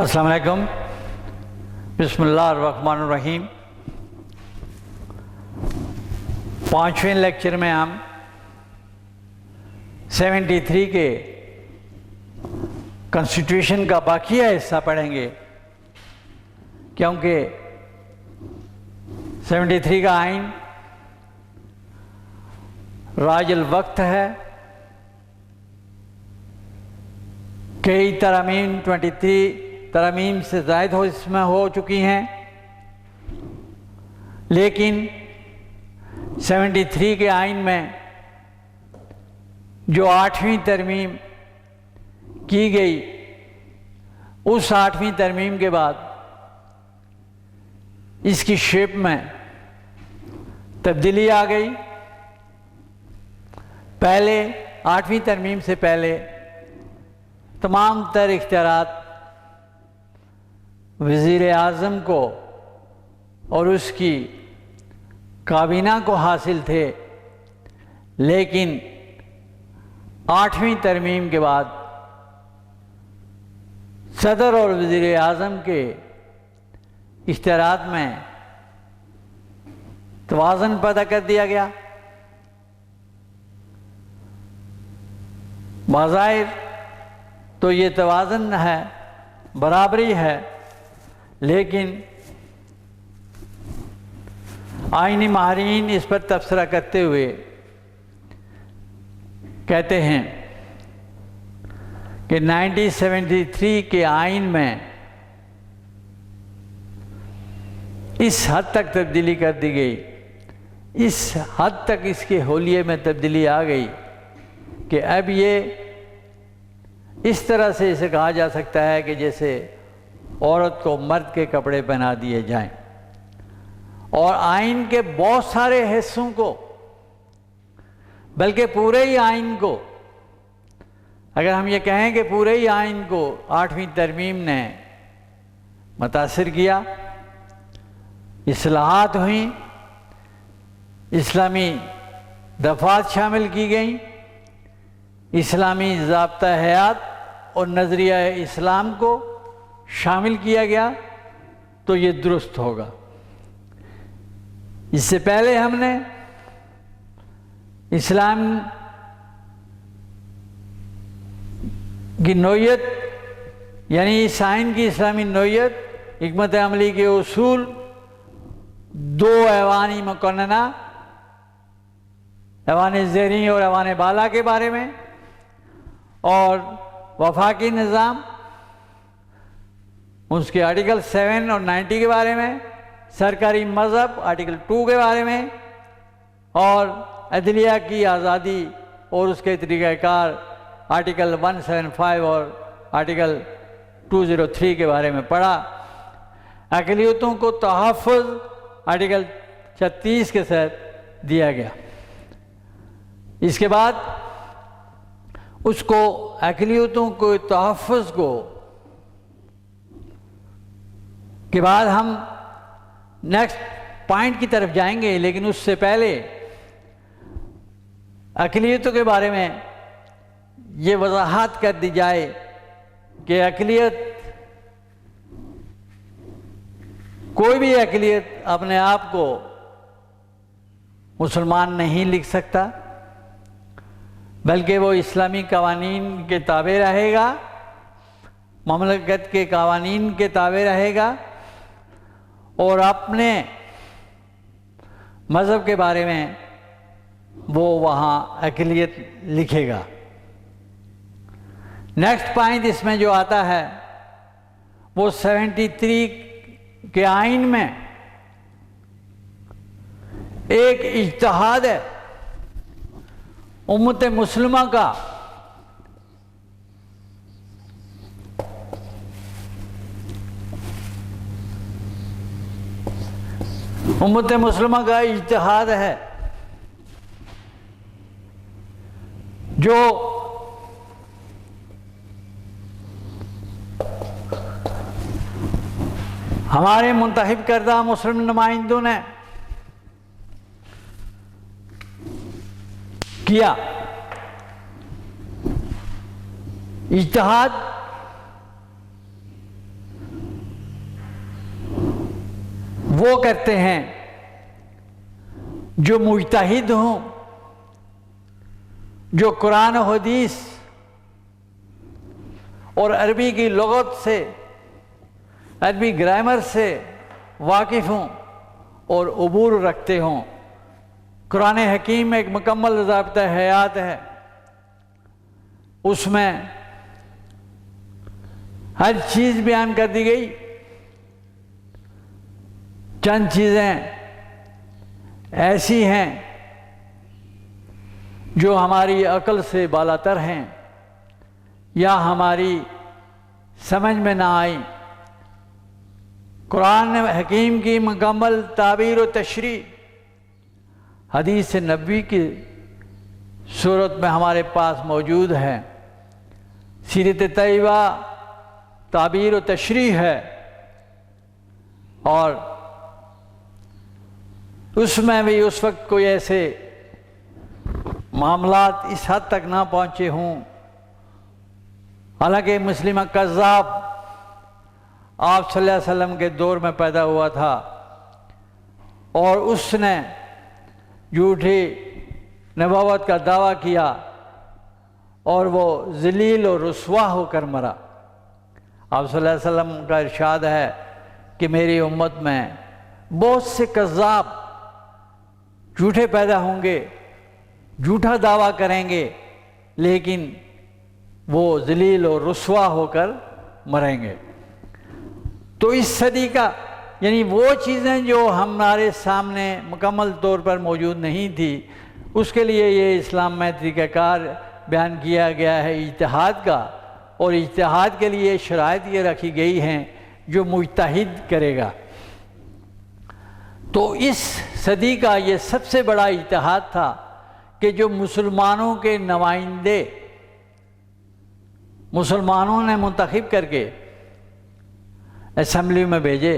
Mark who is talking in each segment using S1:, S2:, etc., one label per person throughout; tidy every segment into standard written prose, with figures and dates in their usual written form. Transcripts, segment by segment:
S1: अस्सलाम वालेकुम। बिस्मिल्लाहिर्रहमानिर्रहीम। 5वें लेक्चर में हम 73 के कॉन्स्टिट्यूशन का बाकिया हिस्सा पढ़ेंगे, क्योंकि 73 का आइन राजुल वक्त है। कई तरमीम 23 तरमीम से ज़ायद हो इसमें हो चुकी हैं, लेकिन 73 के आइन में जो 8वीं तरमीम की गई, उस 8वीं तरमीम के बाद इसकी शेप में तब्दीली आ गई। पहले 8वीं तरमीम से पहले तमाम तर इख्तियारात वज़ीर आज़म को और उसकी काबीना को हासिल थे, लेकिन 8वीं तरमीम के बाद सदर और वज़ीर आज़म के इख्तियारात में तवाज़ुन पैदा कर दिया गया। बाज़ाहिर तो ये तवाज़ुन है, बराबरी है, लेकिन आईनी माहिरीन इस पर तबसरा करते हुए कहते हैं कि 1973 के आइन में इस हद तक तब्दीली कर दी गई, इस हद तक इसके होलिये में तब्दीली आ गई कि अब ये इस तरह से इसे कहा जा सकता है कि जैसे औरत को मर्द के कपड़े पहना दिए जाएं। और आइन के बहुत सारे हिस्सों को, बल्कि पूरे ही आइन को, अगर हम ये कहें कि पूरे ही आइन को 8वीं तरमीम ने मुतासिर किया, इस्लाहात हुई, इस्लामी दफ़ात शामिल की गई, इस्लामी ज़ाब्ता हयात और नज़रिया इस्लाम को शामिल किया गया, तो ये दुरुस्त होगा। इससे पहले हमने इस्लाम की नोयत, यानी इस आइन की इस्लामी नोयत, हिकमत अमली के उसूल, 2 ऐवानी मुकन्नना, ऐवान ज़ेरी और ऐवान बाला के बारे में, और वफाकी निज़ाम उसके आर्टिकल 7 और 90 के बारे में, सरकारी मज़हब आर्टिकल 2 के बारे में, और अदलिया की आज़ादी और उसके तरीक़ाकार आर्टिकल 175 और आर्टिकल 203 के बारे में पढ़ा। अक़लियतों को तहफ़्फ़ुज़ आर्टिकल 36 के तहत दिया गया। इसके बाद उसको अक़लियतों को तहफ़्फ़ुज़ को के बाद हम नेक्स्ट पॉइंट की तरफ जाएंगे, लेकिन उससे पहले अक़लियतों के बारे में ये वज़ाहत कर दी जाए कि अक़लियत, कोई भी अक़लियत अपने आप को मुसलमान नहीं लिख सकता, बल्कि वो इस्लामी कवानीन के ताबे रहेगा, ममलकत के कवानीन के ताबे रहेगा, और अपने मज़हब के बारे में वो वहाँ अक़लियत लिखेगा। नेक्स्ट पॉइंट इसमें जो आता है वो 73 के आइन में एक इज्तिहाद है उम्मत मुस्लिमा का, उम्मत मुस्लिमा का इज्तिहाद है जो हमारे मुंतखब करदा मुस्लिम नुमाइंदों ने किया। इज्तिहाद वो करते हैं जो मुजतहिद हों, जो कुरान और हदीस और अरबी की लुगत से, अरबी ग्रामर से वाकिफ़ हों और उबूर रखते हों। कुरान हकीम में एक मुकम्मल ज़ाब्ता हयात है, उसमें हर चीज़ बयान कर दी गई। चंद चीज़ें ऐसी हैं जो हमारी अक्ल से बालातर हैं या हमारी समझ में ना आई। कुरान हकीम की मुकम्मल ताबीर व तशरी हदीस नबी की सूरत में हमारे पास मौजूद है। सीरत तैयबा ताबीर व तशरी है और उसमें भी उस वक्त कोई ऐसे मामलात इस हद तक ना पहुँचे हों। हालांकि मुस्लिम कज़्ज़ाब आप सल्लल्लाहु अलैहि वसल्लम के दौर में पैदा हुआ था और उसने झूठी नबूवत का दावा किया और वो ज़लील और रुस्वा होकर मरा। आप सल्लल्लाहु अलैहि वसल्लम का इरशाद है कि मेरी उम्मत में बहुत से कज़्ज़ाब झूठे पैदा होंगे, झूठा दावा करेंगे, लेकिन वो ज़लील और रुस्वा होकर मरेंगे। तो इस सदी का यानी वो चीज़ें जो हमारे सामने मुकम्मल तौर पर मौजूद नहीं थी, उसके लिए ये इस्लाम में तरीक़ाकार बयान किया गया है इज्तिहाद का, और इज्तिहाद के लिए शराइत ये रखी गई हैं जो मुजतहिद करेगा। तो इस सदी का ये सबसे बड़ा इज्तिहाद था कि जो मुसलमानों के नुमाइंदे मुसलमानों ने मुंतखब करके असेंबली में भेजे,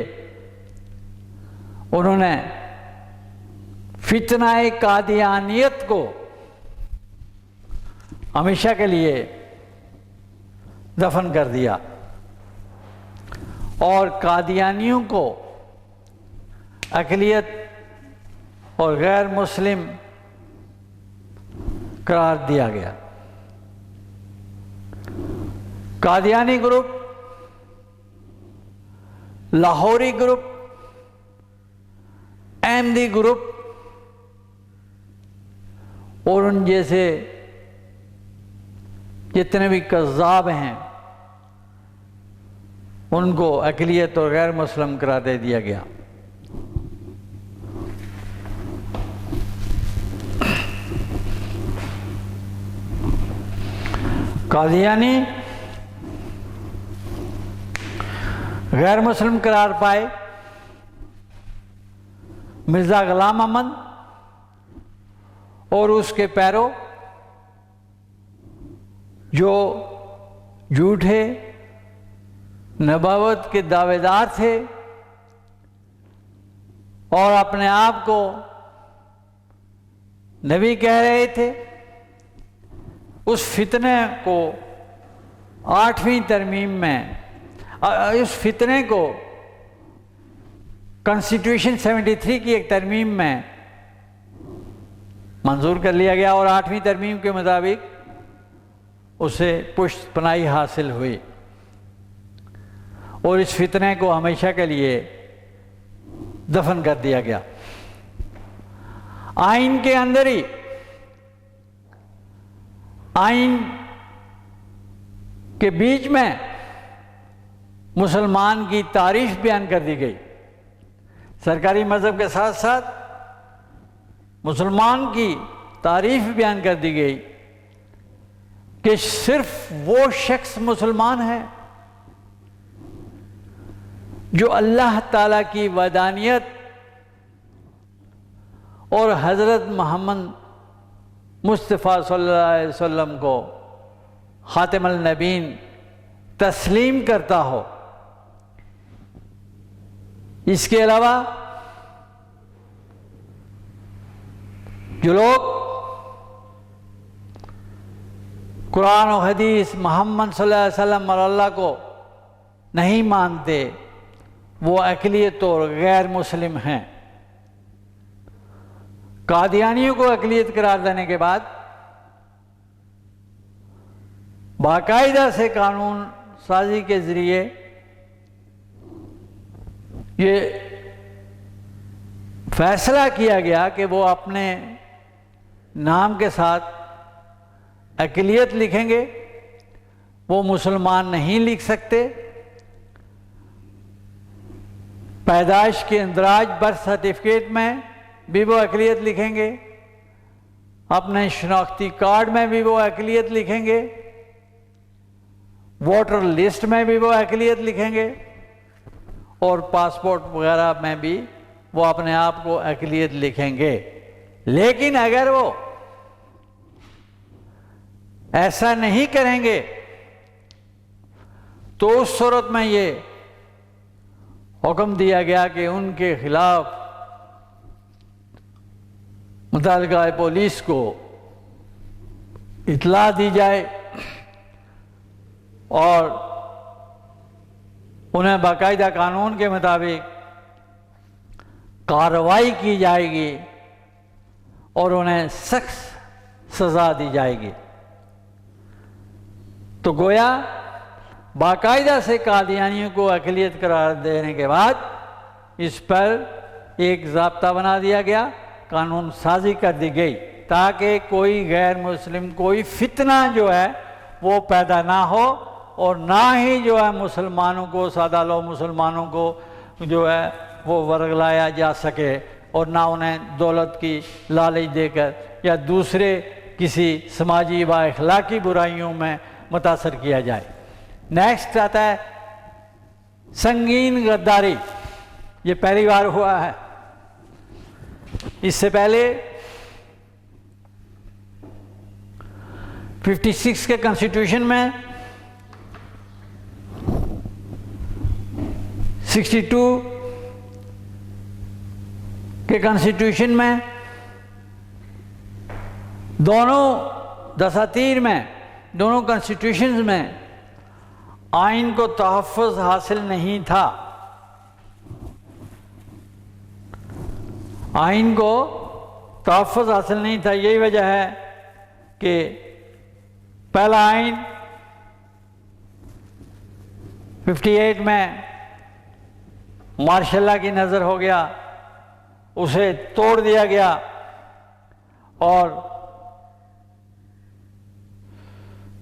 S1: उन्होंने फितनाए कादियानियत को हमेशा के लिए दफन कर दिया और कादियानियों को अक़लियत और गैर मुस्लिम करार दिया गया। Qadiani group, Lahori group, Ahmadi group और उन जैसे जितने भी कज़्ज़ाब हैं उनको अक़लियत और गैर मुस्लिम करार दे दिया गया। कादियानी गैर मुस्लिम करार पाए, मिर्ज़ा ग़ुलाम अहमद और उसके पैरों जो झूठे नबूवत के दावेदार थे और अपने आप को नबी कह रहे थे, उस फितने को 8वीं तरमीम में, उस फितने को कॉन्स्टिट्यूशन 73 की एक तरमीम में मंजूर कर लिया गया और 8वीं तरमीम के मुताबिक उसे पुष्ट पनाही हासिल हुई और इस फितने को हमेशा के लिए दफन कर दिया गया। आइन के अंदर ही आइन के बीच में मुसलमान की तारीफ बयान कर दी गई। सरकारी मज़हब के साथ साथ मुसलमान की तारीफ बयान कर दी गई कि सिर्फ वो शख्स मुसलमान है जो अल्लाह ताला की वदानियत और हज़रत मोहम्मद मुस्तफ़ा सल्लल्लाहु अलैहि वसल्लम को ख़ातिमुल नबीन तस्लीम करता हो। इसके अलावा जो लोग कुरान और हदीस मोहम्मद सल्लल्लाहु अलैहि वसल्लम और अल्लाह को नहीं मानते, वो अक़लियत और गैर मुस्लिम हैं। कादियानियों को अक़लियत करार देने के बाद बाकायदा से कानून साजी के ज़रिए ये फैसला किया गया कि वो अपने नाम के साथ अक़लियत लिखेंगे, वो मुसलमान नहीं लिख सकते। पैदाइश के इंदराज बर्थ सर्टिफिकेट में भी वो अक़लियत लिखेंगे, अपने शनाख्ती कार्ड में भी वो अक़लियत लिखेंगे, वोटर लिस्ट में भी वो अक़लियत लिखेंगे और पासपोर्ट वगैरह में भी वो अपने आप को अक़लियत लिखेंगे। लेकिन अगर वो ऐसा नहीं करेंगे तो उस सूरत में ये हुक्म दिया गया कि उनके खिलाफ मुतल्लिका पुलिस को इत्तला दी जाए और उन्हें बाकायदा कानून के मुताबिक कार्रवाई की जाएगी और उन्हें सख्त सज़ा दी जाएगी। तो गोया बाकायदा से कादियानियों को अक़लियत करार देने के बाद इस पर एक ज़ाब्ता बना दिया गया, कानून साजी कर दी गई ताकि कोई गैर मुस्लिम कोई फितना जो है वो पैदा ना हो और ना ही जो है मुसलमानों को, सादा लो मुसलमानों को जो है वो वर्गलाया जा सके और ना उन्हें दौलत की लालच देकर या दूसरे किसी समाजी व अखलाकी बुराइयों में मुतासर किया जाए। नेक्स्ट आता है संगीन गद्दारी। ये पहली बार हुआ है। इससे पहले 56 के कॉन्स्टिट्यूशन में, 62 के कॉन्स्टिट्यूशन में, दोनों दसातीर में, दोनों कॉन्स्टिट्यूशंस में आइन को तहफ़्फ़ुज़ हासिल नहीं था। आइन को तहफ़्फ़ुज़ हासिल नहीं था। यही वजह है कि पहला आइन 58 में मार्शल लॉ की नज़र हो गया, उसे तोड़ दिया गया और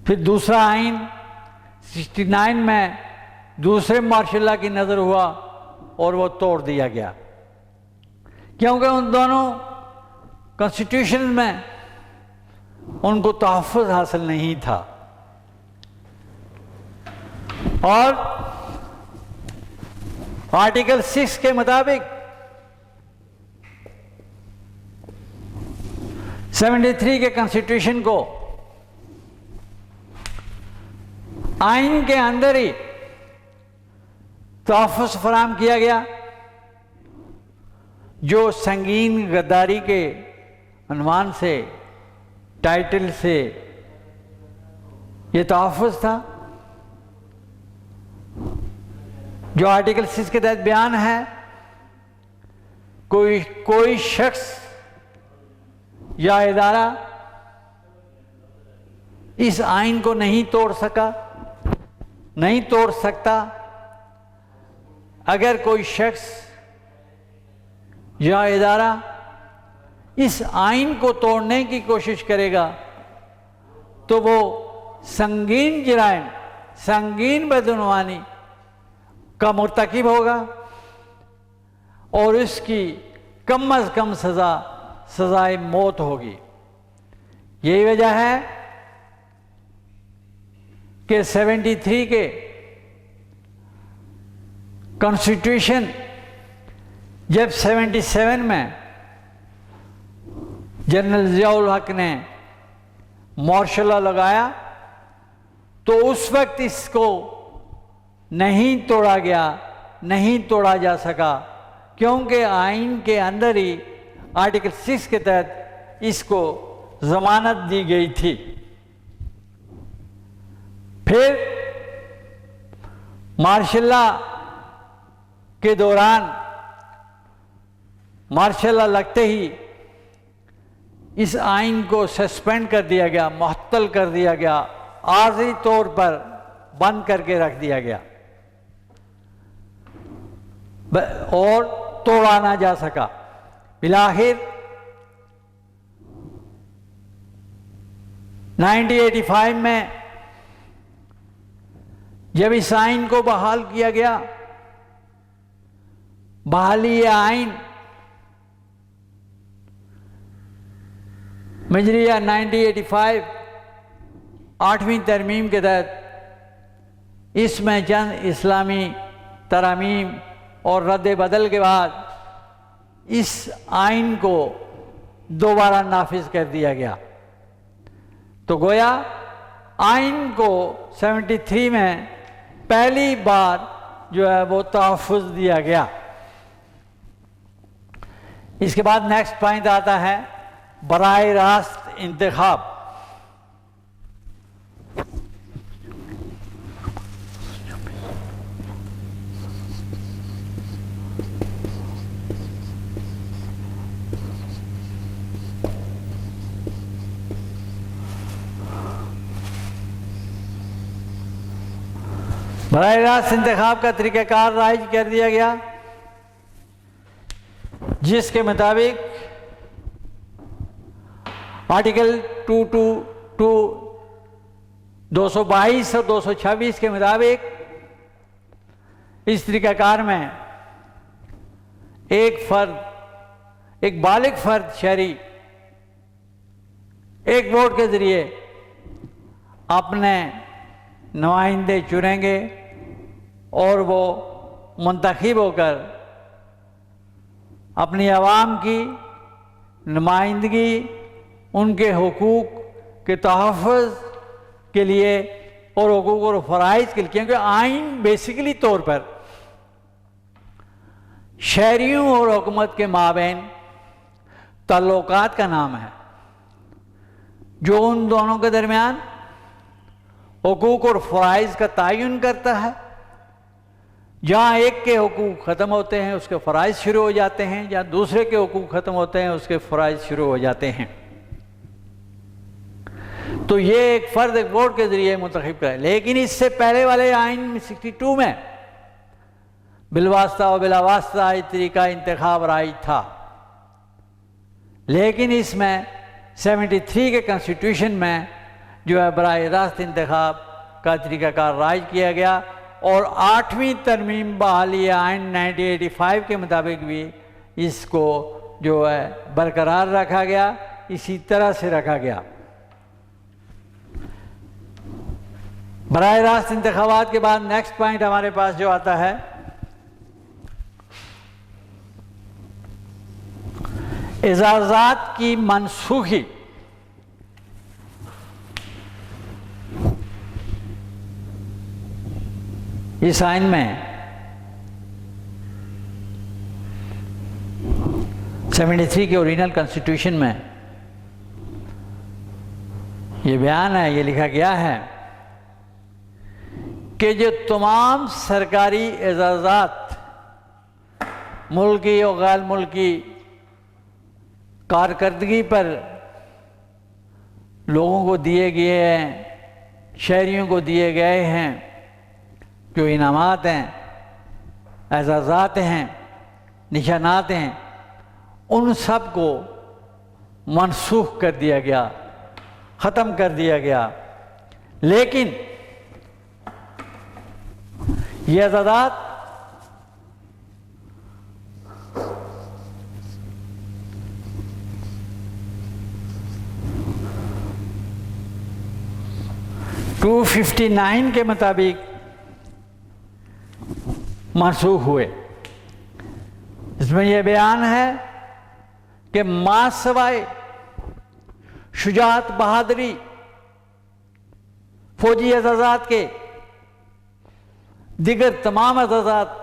S1: फिर दूसरा आइन 69 में दूसरे मार्शल लॉ की नज़र हुआ और वो तोड़ दिया गया, क्योंकि उन दोनों कॉन्स्टिट्यूशन में उनको तहफ़्फ़ुज़ हासिल नहीं था। और आर्टिकल 6 के मुताबिक 73 के कॉन्स्टिट्यूशन को आइन के अंदर ही तहफ़्फ़ुज़ फराहम किया गया, जो संगीन गद्दारी के उन्वान से, टाइटल से ये तहफ़्फ़ुज़ था, जो आर्टिकल 6 के तहत बयान है। कोई शख्स या इदारा इस आइन को नहीं तोड़ सकता। अगर कोई शख्स या इदारा इस आइन को तोड़ने की कोशिश करेगा तो वो संगीन जराइम, संगीन बदउनवानी का मुर्तकिब होगा और इसकी कम अज़ कम सज़ाए मौत होगी। यही वजह है कि 73 के कॉन्स्टिट्यूशन जब 77 में जनरल ज़ियाउल हक ने मार्शल लॉ लगाया तो उस वक्त इसको नहीं तोड़ा गया, नहीं तोड़ा जा सका, क्योंकि आइन के अंदर ही आर्टिकल 6 के तहत इसको जमानत दी गई थी। फिर मार्शल लॉ के दौरान मार्शल लॉ लगते ही इस आइन को सस्पेंड कर दिया गया, मुअत्तल कर दिया गया, आर्जी तौर पर बंद करके रख दिया गया और तोड़ा ना जा सका। बिलाखिर 1985 में जब इस आइन को बहाल किया गया, बहाली आइन मजरिया 1985 8वीं तरमीम के तहत इसमें चंद इस्लामी तरामीम और रद्द बदल के बाद इस आइन को दोबारा नाफिज कर दिया गया। तो गोया आइन को 73 में पहली बार जो है वो तहफ़्फ़ुज़ दिया गया। इसके बाद नेक्स्ट पॉइंट आता है बराए रास्त इंतखाब। बराह रास्त इंतखाब का तरीक़ाकार राइज कर दिया गया, जिसके मुताबिक आर्टिकल 222 और 226 के मुताबिक इस तरीक़ाकार में एक बालिग फर्द शहरी एक वोट के ज़रिए अपने नुमाइंदे चुनेंगे और वो मुंतखब होकर अपनी आवाम की नुमाइंदगी, उनके हुकूक के तहफ़्फ़ुज़ के लिए और हुकूक और फ़राइज़ के लिए, क्योंकि आइन बेसिकली तौर पर शहरियों और हुकूमत के माबैन ताल्लुकात का नाम है, जो उन दोनों के दरमियान हुकूक और फ़राइज़ का तयन करता है। जहाँ एक के हुकूक ख़त्म होते हैं उसके फ़राइज़ शुरू हो जाते हैं, जहाँ दूसरे के हुकूक ख़त्म होते हैं उसके फ़राइज़ शुरू हो जाते हैं। तो ये एक फ़र्द एक वोट के ज़रिए मुंतखब करे। लेकिन इससे पहले वाले आइन 62 में बिलवास्ता और बिलावास्ता इस तरीका इंतखाब राइज था, लेकिन इसमें 73 के कॉन्स्टिट्यूशन में जो है बराह रास्त इंतखाब का तरीक़ाकार राइज किया गया और 8वीं तरमीम बहाली आइन 1985 के मुताबिक भी इसको जो है बरकरार रखा गया, इसी तरह से रखा गया। बराह रास्त इंतखाबात के बाद नेक्स्ट पॉइंट हमारे पास जो आता है इजाज़ात की मनसूखी। इस आइन में 73 के ओरिजिनल कॉन्स्टिट्यूशन में ये बयान है, ये लिखा गया है कि जो तमाम सरकारी एजाज़ात मुल्की और गैर मुल्की कारकर्दगी पर लोगों को दिए गए हैं, शहरियों को दिए गए हैं, जो इनामात हैं, एजाज़ात हैं, निशानात हैं, उन सब को मनसूख कर दिया गया, ख़त्म कर दिया गया। लेकिन ये एजाज़ात टू 259 के मुताबिक मनसूख हुए। इसमें यह बयान है कि मासवाए शुजात, बहादुरी, फौजी एजाज़ात के दिगर तमाम एजाज़ात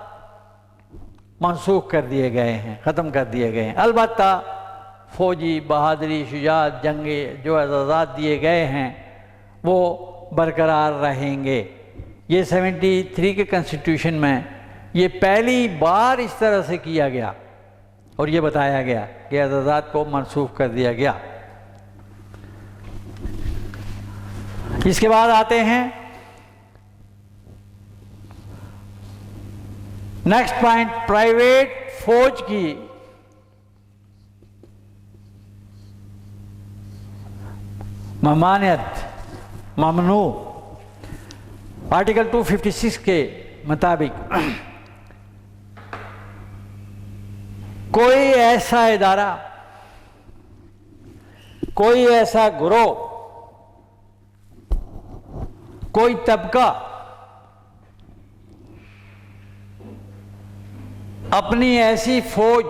S1: मनसूख कर दिए गए हैं, ख़त्म कर दिए गए हैं। अलबत्ता फौजी, बहादुरी, शुजात, जंगे जो एजाज़ात दिए गए हैं वो बरकरार रहेंगे। ये 73 के कॉन्स्टिट्यूशन में ये पहली बार इस तरह से किया गया और ये बताया गया कि एजाज़ात को मनसूख कर दिया गया। इसके बाद आते हैं नेक्स्ट पॉइंट, प्राइवेट फौज की ममानियत ममनू। आर्टिकल 256 के मुताबिक कोई ऐसा इदारा, कोई ऐसा गिरोह, कोई तबका अपनी ऐसी फौज,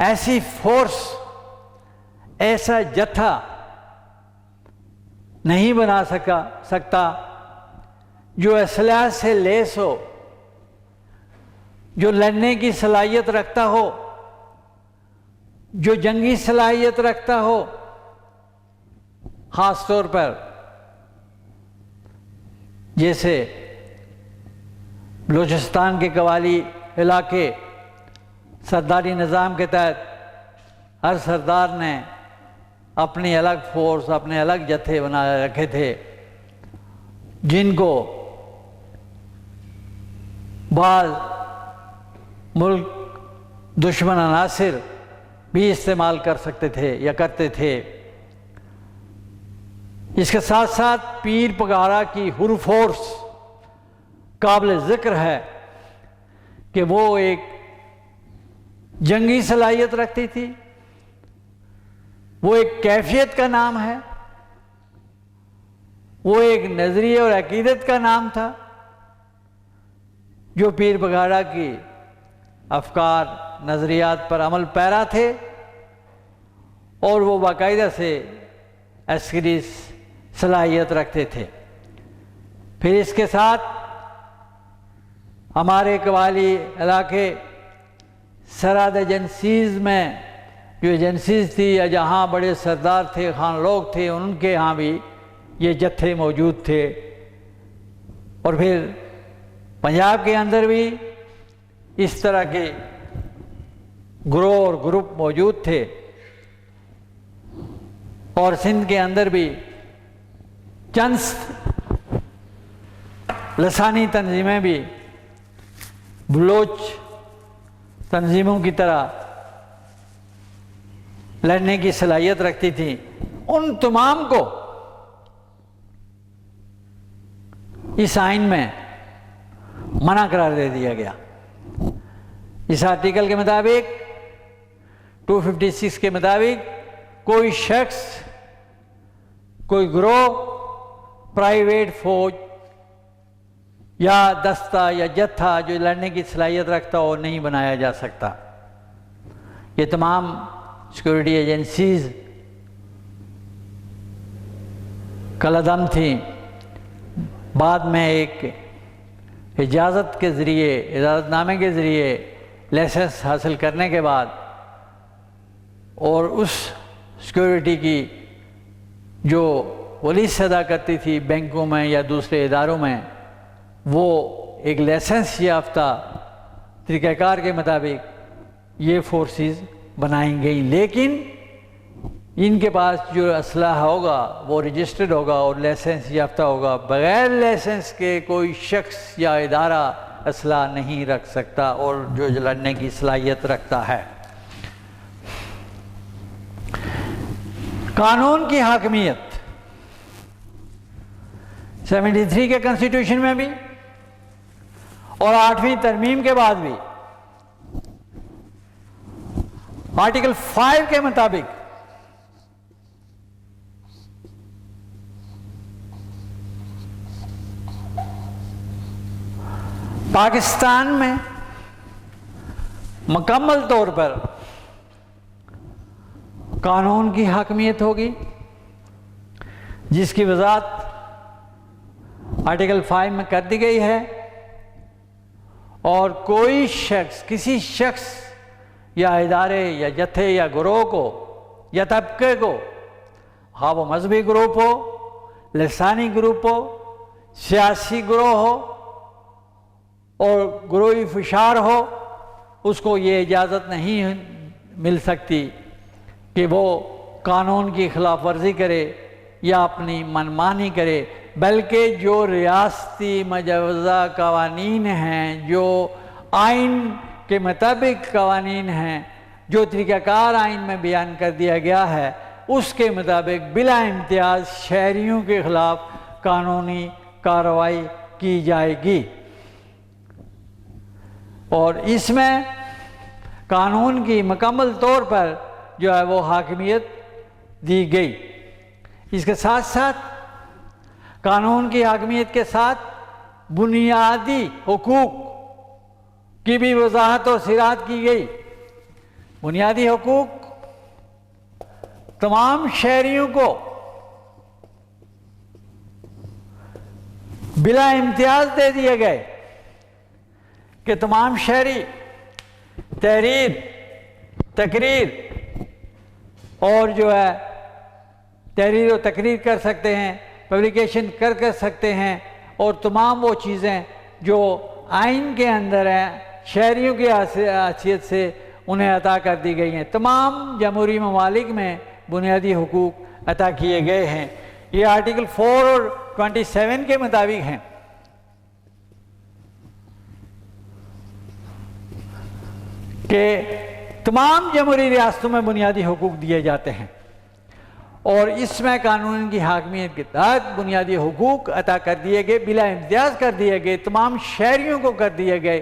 S1: ऐसी फोर्स, ऐसा जत्था नहीं बना सकता जो असलहा से लैस हो, जो लड़ने की सलाहियत रखता हो, जो जंगी सलाहियत रखता हो। ख़ास तौर पर जैसे बलूचिस्तान के कवाली इलाके सरदारी निज़ाम के तहत हर सरदार ने अपनी अलग फोर्स, अपने अलग जत्थे बना रखे थे, जिनको बाज़ मुल्क दुश्मन अनासिर भी इस्तेमाल कर सकते थे या करते थे। इसके साथ साथ पीर पगारा की हुर फोर्स काबिल ज़िक्र है कि वो एक जंगी सलाहियत रखती थी, वो एक कैफियत का नाम है, वो एक नज़रिए और अकीदत का नाम था जो पीर पगारा की अफकार, नज़रियात पर अमल पैरा थे और वो बाकायदा से अस्करी सलाहियत रखते थे। फिर इसके साथ हमारे कवाली इलाके सरहद एजेंसीज़ में जो एजेंसीज़ थी या जहाँ बड़े सरदार थे, खान लोग थे, उनके यहाँ भी ये जत्थे मौजूद थे। और फिर पंजाब के अंदर भी इस तरह के ग्रोह और ग्रुप मौजूद थे और सिंध के अंदर भी चंद लसानी तंजीमें भी बलोच तंजीमों की तरह लड़ने की सलाहियत रखती थी। उन तमाम को इस आइन में मना करार दे दिया गया। इस आर्टिकल के मुताबिक 256 के मुताबिक कोई शख्स, कोई गिरोह, प्राइवेट फौज या दस्ता या जत्था जो लड़ने की सलाहियत रखता हो नहीं बनाया जा सकता। ये तमाम सिक्योरिटी एजेंसीज कलदम थी। बाद में एक इजाज़त के ज़रिए, इजाज़तनामे के ज़रिए लाइसेंस हासिल करने के बाद और उस सिक्योरिटी की जो पुलिस अदा करती थी बैंकों में या दूसरे इदारों में, वो एक लाइसेंस याफ्ता तरीक़ाकार के मुताबिक ये फोर्सेस बनाई गई। लेकिन इनके पास जो असलहा होगा वो रजिस्टर्ड होगा और लाइसेंस याफ्ता होगा। बग़ैर लाइसेंस के कोई शख्स या इदारा असलहा नहीं रख सकता और जो लड़ने की सलाहियत रखता है। कानून की हाकमियत 73 के कॉन्स्टिट्यूशन में भी और 8वीं तरमीम के बाद भी आर्टिकल 5 के मुताबिक पाकिस्तान में मुकम्मल तौर पर कानून की हाकमियत होगी, जिसकी वजाहत आर्टिकल 5 में कर दी गई है। और कोई शख्स, किसी शख्स या इदारे या जत्थे या गिरोह को या तबके को, हाँ वो मजहबी ग्रुप हो, लसानी ग्रुप हो, सियासी गिरोह हो और गुरूही फुशार हो, उसको ये इजाज़त नहीं मिल सकती कि वो कानून की खिलाफ वर्जी करे या अपनी मनमानी करे, बल्कि जो रियासती मजवज़ा कवानीन हैं, जो आइन के मुताबिक कवानीन हैं, जो तरीक़ाकार आइन में बयान कर दिया गया है, उसके मुताबिक बिला इम्तियाज़ शहरियों के ख़िलाफ़ कानूनी कार्रवाई की जाएगी। और इसमें कानून की मुकम्मल तौर पर जो है वो हाकिमियत दी गई। इसके साथ साथ कानून की हाकिमियत के साथ बुनियादी हुकूक की भी वजाहत और सिरात की गई। बुनियादी हुकूक तमाम शहरियों को बिला इम्तियाज दे दिए गए कि तमाम शहरी तहरीर, तकरीर और जो है तहरीर और तकरीर कर सकते हैं, पब्लिकेशन कर सकते हैं, और तमाम वो चीज़ें जो आइन के अंदर हैं शहरियों की हैसियत से उन्हें अता कर दी गई हैं। तमाम जमहूरी ममालिक में बुनियादी हुकूक अता किए गए हैं। ये आर्टिकल 4 और 27 के मुताबिक हैं। कि तमाम जमहूरी रियासतों में बुनियादी हुकूक दिए जाते हैं और इसमें कानून की हाकमियत के तहत बुनियादी हुकूक अता कर दिए गए, बिला इम्तियाज़ कर दिए गए, तमाम शहरियों को कर दिए गए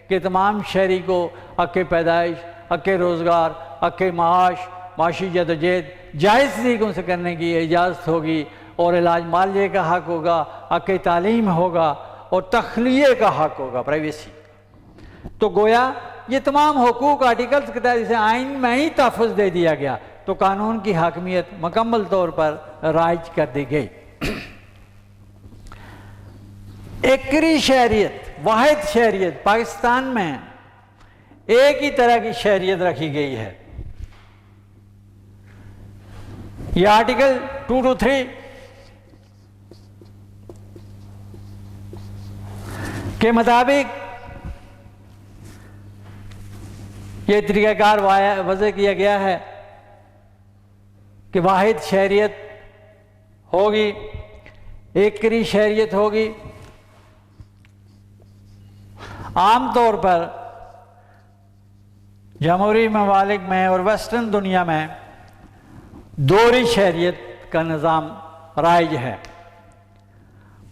S1: कि तमाम शहरी को हक़ पैदाइश, हक़ रोज़गार, हक़ माश, माशी जदोजहद जायज़ तरीक़ों से करने की इजाज़त होगी, और इलाज मालिये का हक़ होगा, हक़ तालीम होगा, और तख़लीए का हक़ होगा, प्राइवेसी। तो गोया ये तमाम हुकूक आर्टिकल्स के तहत इसे आइन में ही तहफ़्फ़ुज़ दे दिया गया, तो कानून की हाकमियत मुकम्मल तौर पर राइज कर दी गई। एकरी शहरियत, वाहिद शहरियत, पाकिस्तान में एक ही तरह की शहरियत रखी गई है। यह आर्टिकल 223 के मुताबिक ये तरीक़ाकार वज़े किया गया है कि वाहिद शहरियत होगी, एकरी शहरियत होगी। आम तौर पर जमहूरी ममालिक में और वेस्टर्न दुनिया में दोहरी शहरियत का निज़ाम राइज है।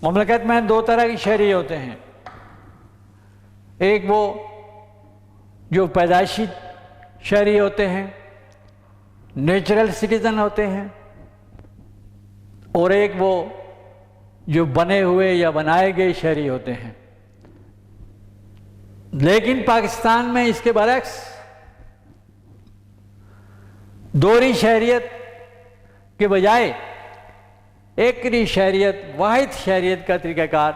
S1: मुमलकत में दो तरह की शहरी होते हैं, एक वो जो पैदाइशी शहरी होते हैं, नेचुरल सिटीज़न होते हैं, और एक वो जो बने हुए या बनाए गए शहरी होते हैं। लेकिन पाकिस्तान में इसके बरक्स दोहरी शहरियत के बजाय एकरी शहरियत, वाहिद शहरियत का तरीक़ाकार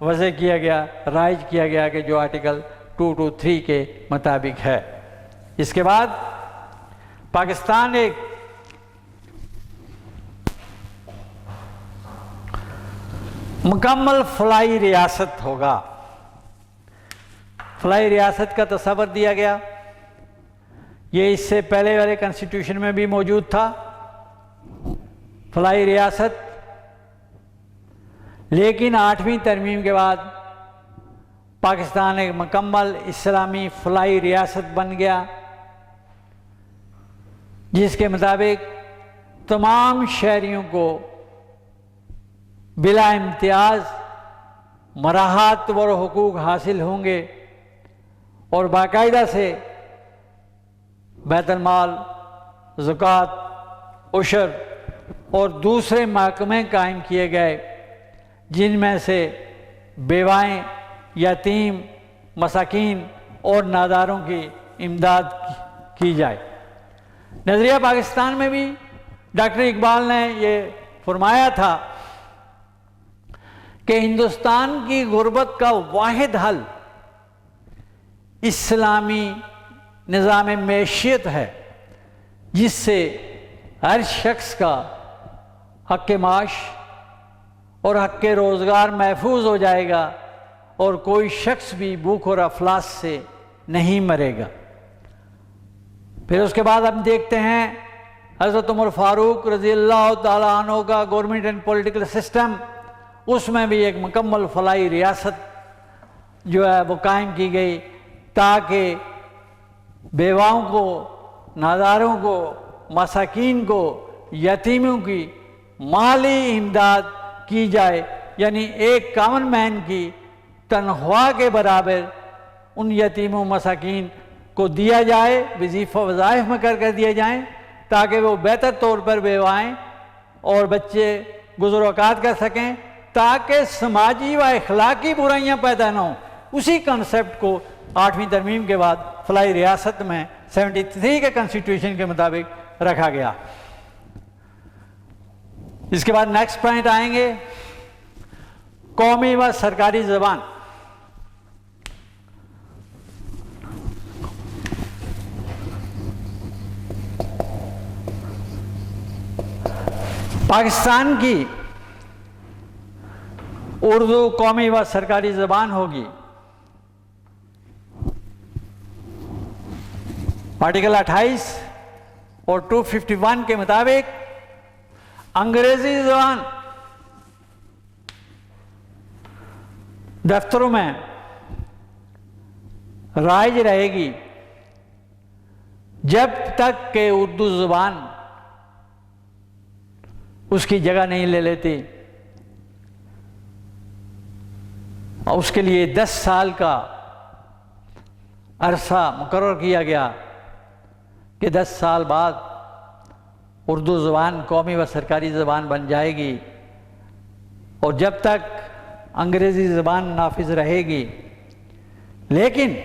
S1: वज़े किया गया, राइज किया गया कि जो आर्टिकल 223 के मुताबिक है। इसके बाद पाकिस्तान एक मुकम्मल फलाई रियासत होगा। फलाई रियासत का तस्वर दिया गया, ये इससे पहले वाले कॉन्स्टिट्यूशन में भी मौजूद था, फलाई रियासत। लेकिन 8वीं तरमीम के बाद पाकिस्तान एक मुकम्मल इस्लामी फलाई रियासत बन गया, जिसके मुताबिक तमाम शहरियों को बिला इम्तियाज़ मराहत व हुकूक हासिल होंगे और बाकायदा से बैतुल माल, ज़कात, उशर और दूसरे महकमे कायम किए गए, जिनमें से बेवाएँ, यतीम, मसाकीन और नादारों की इमदाद की जाए। नज़रिया पाकिस्तान में भी डॉक्टर इकबाल ने ये फरमाया था कि हिंदुस्तान की गुर्बत का वाहिद हल इस्लामी निज़ाम मैशियत है, जिससे हर शख्स का हक़ माश और हक़ रोज़गार महफूज हो जाएगा और कोई शख्स भी भूख और अफलास से नहीं मरेगा। फिर उसके बाद हम देखते हैं हज़रत उमर फारूक रज़ी अल्लाह ताला अन्हु का गवर्नमेंट एंड पॉलिटिकल सिस्टम, उसमें भी एक मुकम्मल फलाई रियासत जो है वो कायम की गई ताकि बेवाओं को, नादारों को, मसाकीन को, यतीमों की माली इमदाद की जाए, यानी एक कॉमन मैन की तनख्वाह के बराबर उन यतीमों मसाकीन को दिया जाए, वजीफ़ा वज़ाइफ में कर दिए जाएँ ताकि वो बेहतर तौर पर बेवाएँ और बच्चे गुज़र औक़ात कर सकें, ताकि समाजी व अखलाकी बुराइयाँ पैदा न हों। उसी कंसेप्ट को 8वीं तरमीम के बाद फलाई रियासत में 73 के कॉन्स्टिट्यूशन के मुताबिक रखा गया। इसके बाद नेक्स्ट पॉइंट आएंगे, कौमी व सरकारी ज़बान। पाकिस्तान की उर्दू कौमी व सरकारी ज़बान होगी। आर्टिकल 28 और 251 के मुताबिक अंग्रेजी ज़बान दफ्तरों में राइज रहेगी जब तक कि उर्दू ज़बान उसकी जगह नहीं ले लेती, और उसके लिए 10 साल का अरसा मुकर्रर किया गया कि 10 साल बाद उर्दू ज़बान कौमी व सरकारी ज़बान बन जाएगी, और जब तक अंग्रेज़ी ज़बान नाफिज रहेगी। लेकिन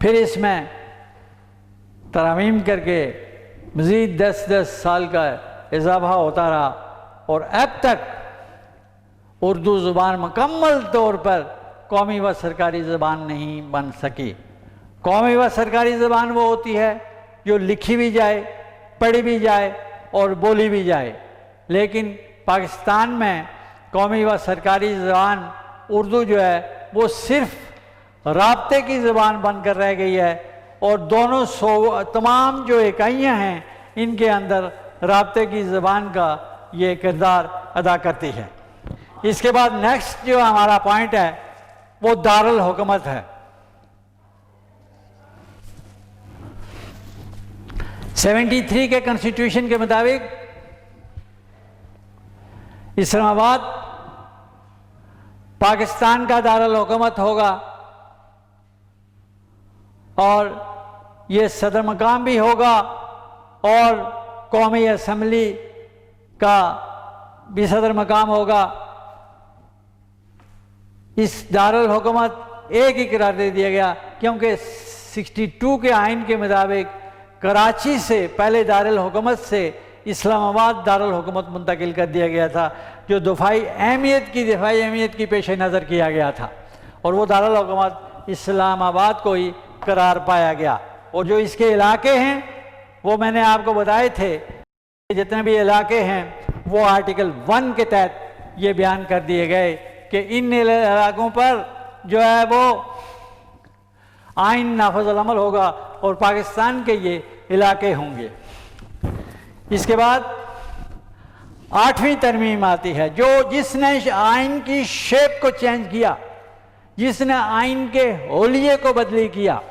S1: फिर इसमें तरमीम करके मज़ीद 10-10 साल का इजाफा होता रहा, और अब तक उर्दू ज़ुबान मुकम्मल तौर पर कौमी व सरकारी ज़बान नहीं बन सकी। कौमी व सरकारी ज़बान वो होती है जो लिखी भी जाए, पढ़ी भी जाए और बोली भी जाए, लेकिन पाकिस्तान में कौमी व सरकारी ज़बान उर्दू जो है वो सिर्फ राब्ते की ज़बान बनकर रह गई है, और दोनों तमाम जो इकाइयाँ हैं इनके अंदर राब्ते की ज़बान का ये किरदार अदा करती है। इसके बाद नेक्स्ट जो हमारा पॉइंट है वो दारुल हुकूमत है। 73 के कॉन्स्टिट्यूशन के मुताबिक इस्लामाबाद पाकिस्तान का दारुल हुकूमत होगा, और ये सदर मकाम भी होगा और कौमी असम्बली का भी सदर मकाम होगा। इस दारुल हुकूमत एक ही करार दे दिया गया, क्योंकि 62 के आइन के मुताबिक कराची से पहले दारुल हुकूमत से इस्लामाबाद दारुल हुकूमत मुंतकिल कर दिया गया था, जो दफाई अहमियत की पेश नज़र किया गया था, और वो दारुल हुकूमत इस्लामाबाद को ही करार पाया गया। और जो इसके इलाके हैं वो मैंने आपको बताए थे, जितने भी इलाके हैं वो आर्टिकल 1 के तहत ये बयान कर दिए गए कि इन इलाकों पर जो है वो आइन नाफिज़ अमल होगा और पाकिस्तान के ये इलाके होंगे। इसके बाद 8वीं तरमीम आती है, जो जिसने आइन की शेप को चेंज किया, जिसने आइन के होलिये को बदली किया,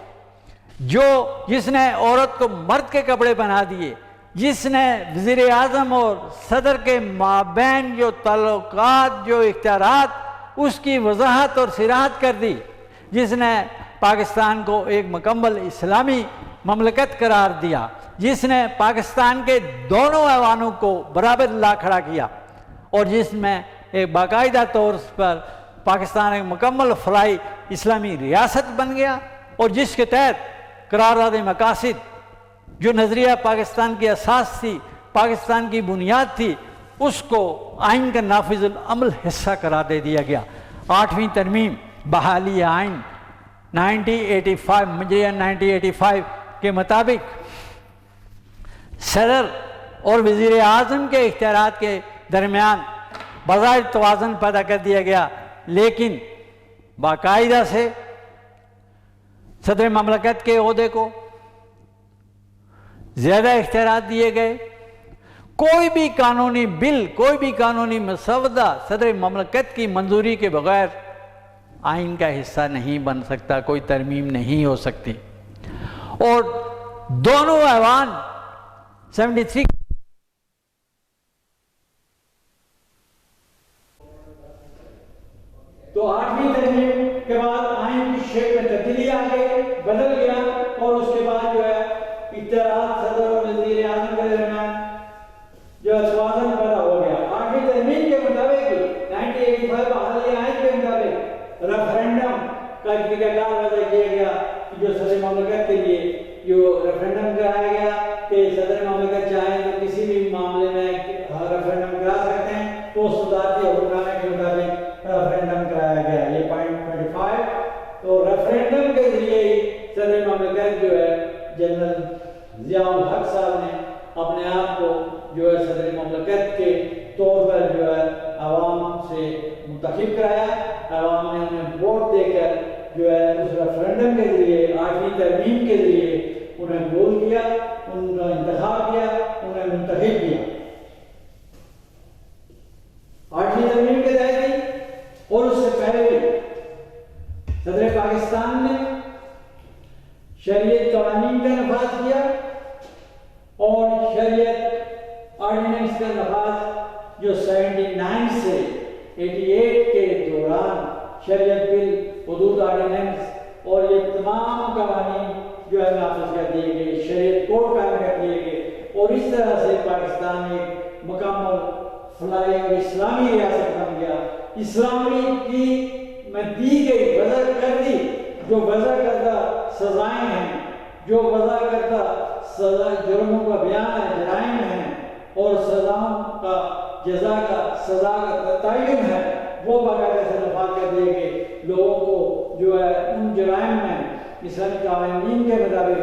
S1: जिसने औरत को मर्द के कपड़े पहना दिए, जिसने वज़ीर आज़म और सदर के माबैन जो ताल्लुकात, जो इख्तियारात, उसकी वजाहत और सिराहत कर दी, जिसने पाकिस्तान को एक मुकम्मल इस्लामी ममलकत करार दिया, जिसने पाकिस्तान के दोनों ऐवानों को बराबर ला खड़ा किया, और जिसमें एक बाकायदा तौर पर पाकिस्तान एक मुकम्मल फलाई इस्लामी रियासत बन गया, और जिसके तहत करारदाद मकासिद जो नज़रिया पाकिस्तान की असास थी, पाकिस्तान की बुनियाद थी, उसको आइन का नाफिज़ अमल हिस्सा करार दे दिया गया। 8वीं तरमीम बहाली आइन 1985 के मुताबिक सदर और वज़ीर आज़म के इख्तियारात के दरमियान बज़ाहिर तवाज़ुन पैदा कर दिया गया, लेकिन बाकायदा से सदर ममलकत के ओहदे को ज़्यादा इख्तियारात दिए गए। कोई भी कानूनी बिल, कोई भी कानूनी मसवदा सदर ममलकत की मंजूरी के बगैर आइन का हिस्सा नहीं बन सकता, कोई तरमीम नहीं हो सकती। और दोनों ऐवान 73 तो 8वीं तरमीम के बाद आइन की शेप में तब्दीली आ गई, बदल गया और उसके बाद जो है इख्तियारात सदर और वज़ीर आज़म के दरमियान जो तवाज़ुन पैदा हो गया। 8वीं तरमीम के मुताबिक 1985 हालिया आइन के मुताबिक रेफरेंडम का तरीक़ाकार वज़ा किया गया कि जो सदर ममलकत के लिए जो रेफरेंडम कराया गया कि सदर ममलकत चाहें तो किसी भी मामले में रेफरेंडम करा सकते हैं, तो सदारती हुक्मनामे के मुताबिक रेफरेंडम कराया गया। ये पॉइंट 25। तो रेफरेंडम के जरिए ही सदर ममलकत जो है जनरल ज़ियाउल हक साहब ने अपने आप को जो है सदर ममलकत के तौर पर जो है आवाम से मुंतखब कराया। आवाम ने उन्हें वोट देकर जो है उस रेफरेंडम के जरिए 8वीं तरमीम के जरिए उन्हें कबूल किया, उनका इंतखाब किया, उन्हें मुंतखब किया। 8वीं तरमीम के तहत और उससे पहले भी सदर पाकिस्तान ने शरीयत कवानीन का नफाज किया और शरीयत ऑर्डिनेंस का नफाज जो 79 से 88 के दौरान शरीयत बिल, हुदूद ऑर्डिनेंस और ये तमाम कवानीन जो है नाफिज कर दिए गए, शरीयत कोड कायम कर दिए गए और इस तरह से पाकिस्तान एक मुकम्मल फलाई और इस्लामी रियासत बन गया। इस्लामी की में दी गई वज़ा कर दी जो वज़ा करदा सजाएं हैं, जो वज़ा करदा सजा जुर्मों का बयान है, जराइम हैं और सजाओं का जजा का सजा का तयन है, वो बाकायदा से नफाज कर दिए गए। लोगों को जो है उन जराइम में इस्लामी कानून के मुताबिक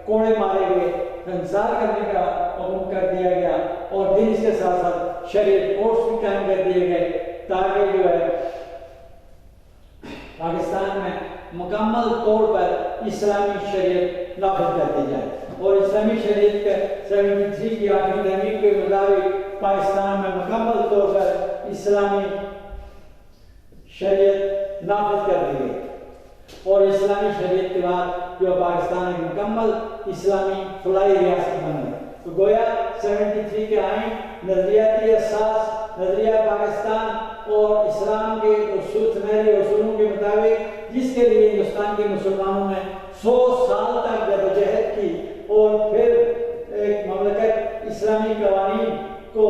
S1: कोड़े मारे गए, संसार करने का हुक्म कर दिया गया और फिर इसके साथ साथ शरीयत कोर्ट्स भी कायम कर दिए गए ताकि जो है पाकिस्तान में मुकम्मल तौर पर इस्लामी शरीयत नाफिज कर दी जाए। और इस्लामी शरीयत के 73 की 8वीं तरमीम के मुताबिक पाकिस्तान में मुकम्मल तौर पर इस्लामी शरीयत नाफिज कर दी गई और इस्लामी शरीयत के बाद जो पाकिस्तान एक मुकम्मल इस्लामी फलाई रियासत बन गई। तो गोया 73 के आइन नजरियाती असास, नजरिया पाकिस्तान और इस्लाम के सुनहरे उसूलों के मुताबिक जिसके लिए हिंदुस्तान के मुसलमानों ने 100 साल तक जदोजहद की और फिर एक ममलकत इस्लामी कवानीन को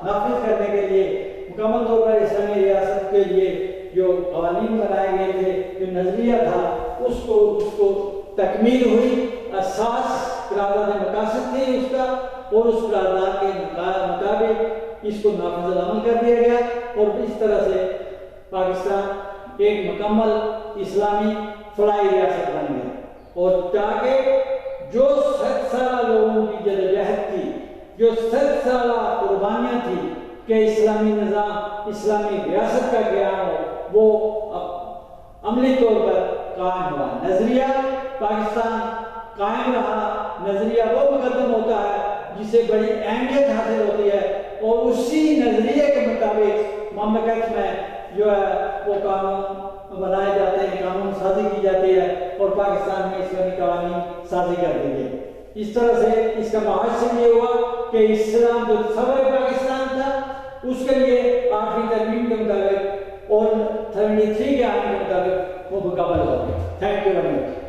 S1: नाफिज करने के लिए मुकम्मल तौर पर इस्लामी रियासत के लिए जो कवानीन बनाए गए थे, जो नजरिया था उसको तकमील हुई। असास करारदाद मकासद थी उसका और उस करारदाद के मुताबिक इसको नाफिज अमल कर दिया गया और इस तरह से पाकिस्तान एक मुकम्मल इस्लामी फलाई रियासत बन गया। और ताकि जो 7 साल लोगों की जदोजहद थी, जो 7 साल कुर्बानियाँ थी कि इस्लामी निज़ाम, इस्लामी रियासत का क़याम हो, वो अमली तौर पर कायम हुआ। नजरिया पाकिस्तान कायम रहा। नजरिया वो मुकद्दम होता है जिसे बड़ी अहमियत हासिल होती है और उसी नजरिए के मुताबिक ममलकत में जो है वो कानून बनाए जाते हैं, कानून साजी की जाती है और पाकिस्तान में इस्लामी कानून साजी कर दी गई। इस तरह से इसका महाशय ये हुआ कि इस्लाम जो सदर पाकिस्तान था उसके लिए 8वीं तरमीम के मुताबिक और 73 के आने के मुताबिक वो मुकम्मल हो गया। Thank you very much.